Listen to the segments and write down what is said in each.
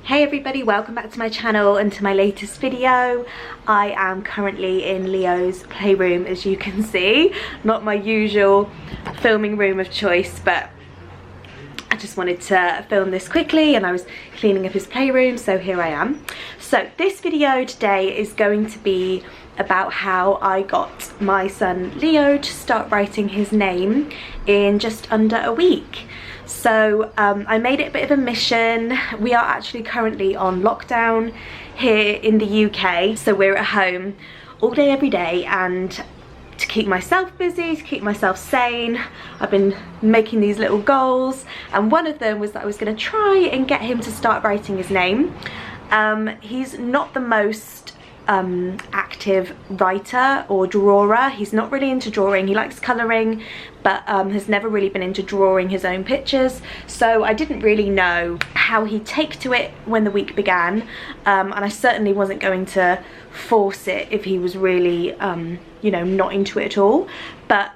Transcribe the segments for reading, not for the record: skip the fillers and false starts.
Hey everybody, welcome back to my channel and to my latest video. I am currently in Leo's playroom, as you can see. Not my usual filming room of choice, but I just wanted to film this quickly and I was cleaning up his playroom, so here I am. So this video today is going to be about how I got my son Leo to start writing his name in just under a week. So I made it a bit of a mission. We are actually currently on lockdown here in the UK, so we're at home all day every day, and to keep myself busy, to keep myself sane, I've been making these little goals, and one of them was that I was going to try and get him to start writing his name. He's not the most active writer or drawer. He's not really into drawing. He likes colouring, but has never really been into drawing his own pictures, so I didn't really know how he'd take to it when the week began, and I certainly wasn't going to force it if he was really you know, not into it at all. But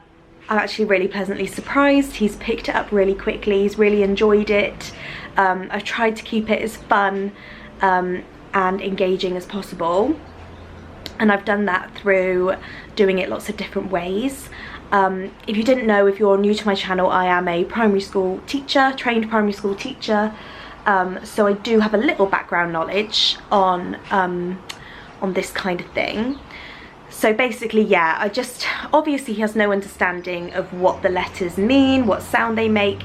I'm actually really pleasantly surprised. He's picked it up really quickly. He's really enjoyed it. I've tried to keep it as fun and engaging as possible, and I've done that through doing it lots of different ways. If you didn't know, if you're new to my channel, I am a primary school teacher, trained primary school teacher, so I do have a little background knowledge on this kind of thing. So basically, yeah, obviously he has no understanding of what the letters mean, what sound they make.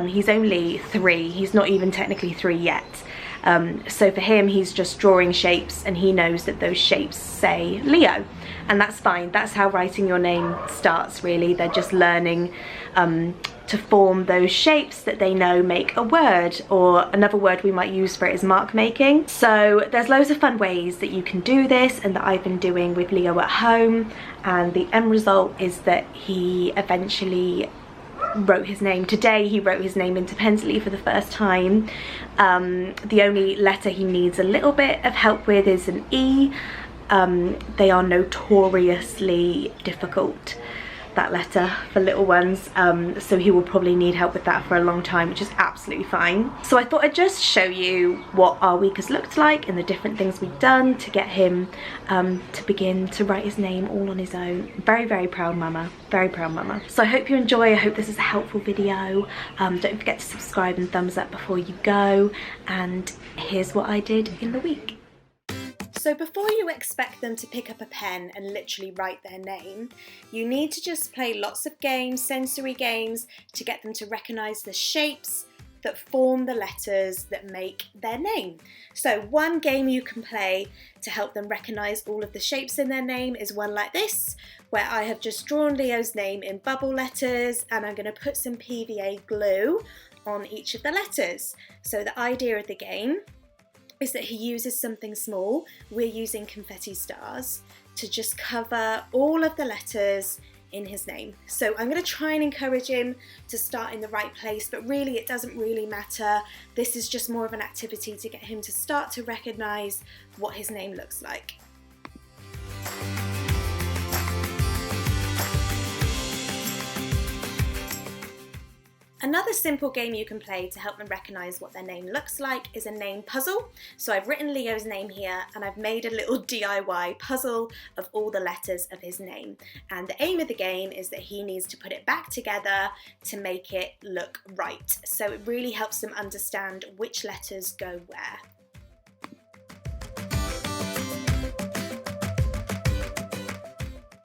He's only 3, he's not even technically 3 yet. So for him, he's just drawing shapes, and he knows that those shapes say Leo, and that's fine. That's how writing your name starts, really. They're just learning to form those shapes that they know make a word, or another word we might use for it is mark making. So there's loads of fun ways that you can do this, and that I've been doing with Leo at home, and the end result is that he eventually wrote his name. Today he wrote his name independently for the first time. The only letter he needs a little bit of help with is an E. They are notoriously difficult, that letter, for little ones, so he will probably need help with that for a long time, which is absolutely fine. So I thought I'd just show you what our week has looked like and the different things we've done to get him to begin to write his name all on his own. Very, very proud mama, very proud mama. So I hope you enjoy. I hope this is a helpful video. Don't forget to subscribe and thumbs up before you go, and here's what I did in the week. So before you expect them to pick up a pen and literally write their name, you need to just play lots of games, sensory games, to get them to recognise the shapes that form the letters that make their name. So one game you can play to help them recognise all of the shapes in their name is one like this, where I have just drawn Leo's name in bubble letters, and I'm going to put some PVA glue on each of the letters. So the idea of the game is that he uses something small. We're using confetti stars to just cover all of the letters in his name. So I'm going to try and encourage him to start in the right place, but really it doesn't really matter. This is just more of an activity to get him to start to recognise what his name looks like. Another simple game you can play to help them recognise what their name looks like is a name puzzle. So I've written Leo's name here, and I've made a little DIY puzzle of all the letters of his name. And the aim of the game is that he needs to put it back together to make it look right. So it really helps them understand which letters go where.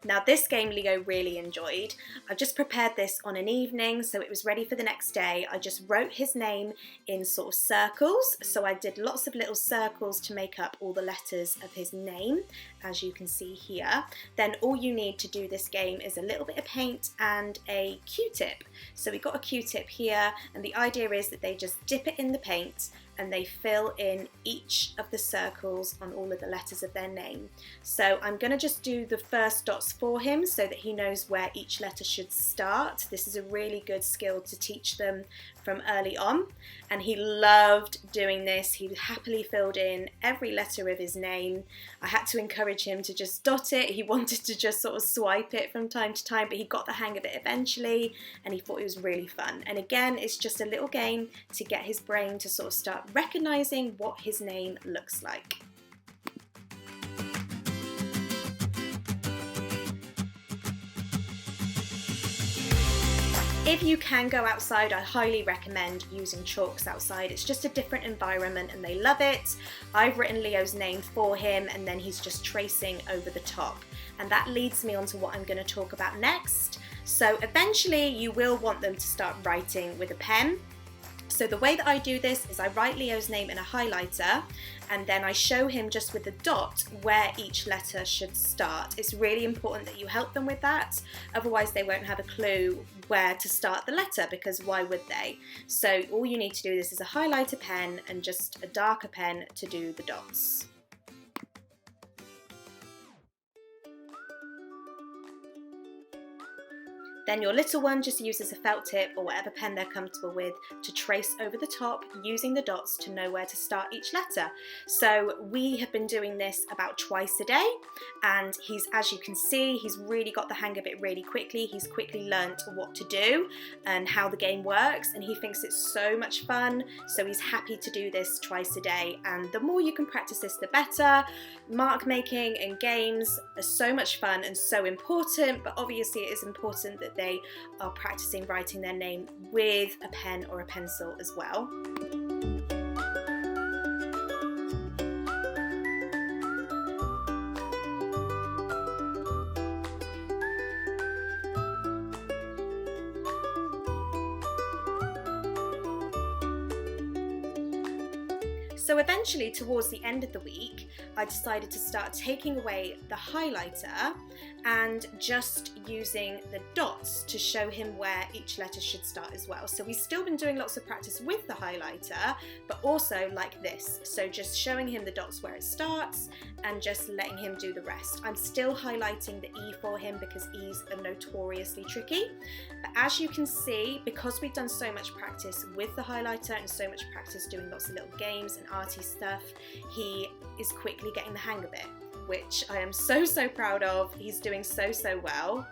Now this game Leo really enjoyed. I've just prepared this on an evening, so it was ready for the next day. I just wrote his name in sort of circles, so I did lots of little circles to make up all the letters of his name, as you can see here. Then all you need to do this game is a little bit of paint and a Q-tip. So we got a Q-tip here, and the idea is that they just dip it in the paint and they fill in each of the circles on all of the letters of their name. So I'm going to just do the first dots for him so that he knows where each letter should start. This is a really good skill to teach them from early on, and he loved doing this. He happily filled in every letter of his name. I had to encourage him to just dot it. He wanted to just sort of swipe it from time to time, but he got the hang of it eventually, and he thought it was really fun. And again, it's just a little game to get his brain to sort of start recognizing what his name looks like. If you can go outside, I highly recommend using chalks outside. It's just a different environment and they love it. I've written Leo's name for him and then he's just tracing over the top. And that leads me on to what I'm going to talk about next. So eventually you will want them to start writing with a pen. So the way that I do this is I write Leo's name in a highlighter and then I show him just with a dot where each letter should start. It's really important that you help them with that, otherwise they won't have a clue where to start the letter, because why would they? So all you need to do is a highlighter pen and just a darker pen to do the dots. Then your little one just uses a felt tip or whatever pen they're comfortable with to trace over the top using the dots to know where to start each letter. So we have been doing this about twice a day, and as you can see, he's really got the hang of it really quickly. He's quickly learnt what to do and how the game works, and he thinks it's so much fun. So he's happy to do this twice a day, and the more you can practice this, the better. Mark making and games are so much fun and so important, but obviously it is important that they are practicing writing their name with a pen or a pencil as well. So eventually, towards the end of the week, I decided to start taking away the highlighter and just using the dots to show him where each letter should start as well. So we've still been doing lots of practice with the highlighter, but also like this. So just showing him the dots where it starts and just letting him do the rest. I'm still highlighting the E for him because E's are notoriously tricky. But as you can see, because we've done so much practice with the highlighter and so much practice doing lots of little games and arty stuff, he is quickly getting the hang of it, which I am so proud of. He's doing so well.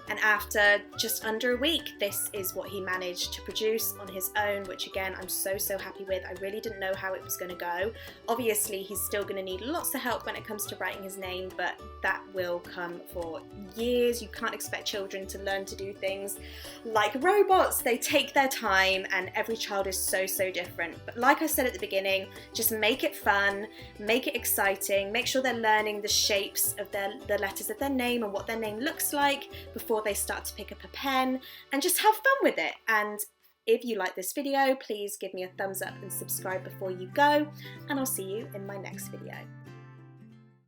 And after just under a week, this is what he managed to produce on his own, which again, I'm so happy with. I really didn't know how it was going to go. Obviously, he's still going to need lots of help when it comes to writing his name, but that will come for years. You can't expect children to learn to do things like robots. They take their time, and every child is so different. But like I said at the beginning, just make it fun, make it exciting, make sure they're learning the shapes of the letters of their name and what their name looks like before they start to pick up a pen, and just have fun with it. And if you like this video, please give me a thumbs up and subscribe before you go, and I'll see you in my next video.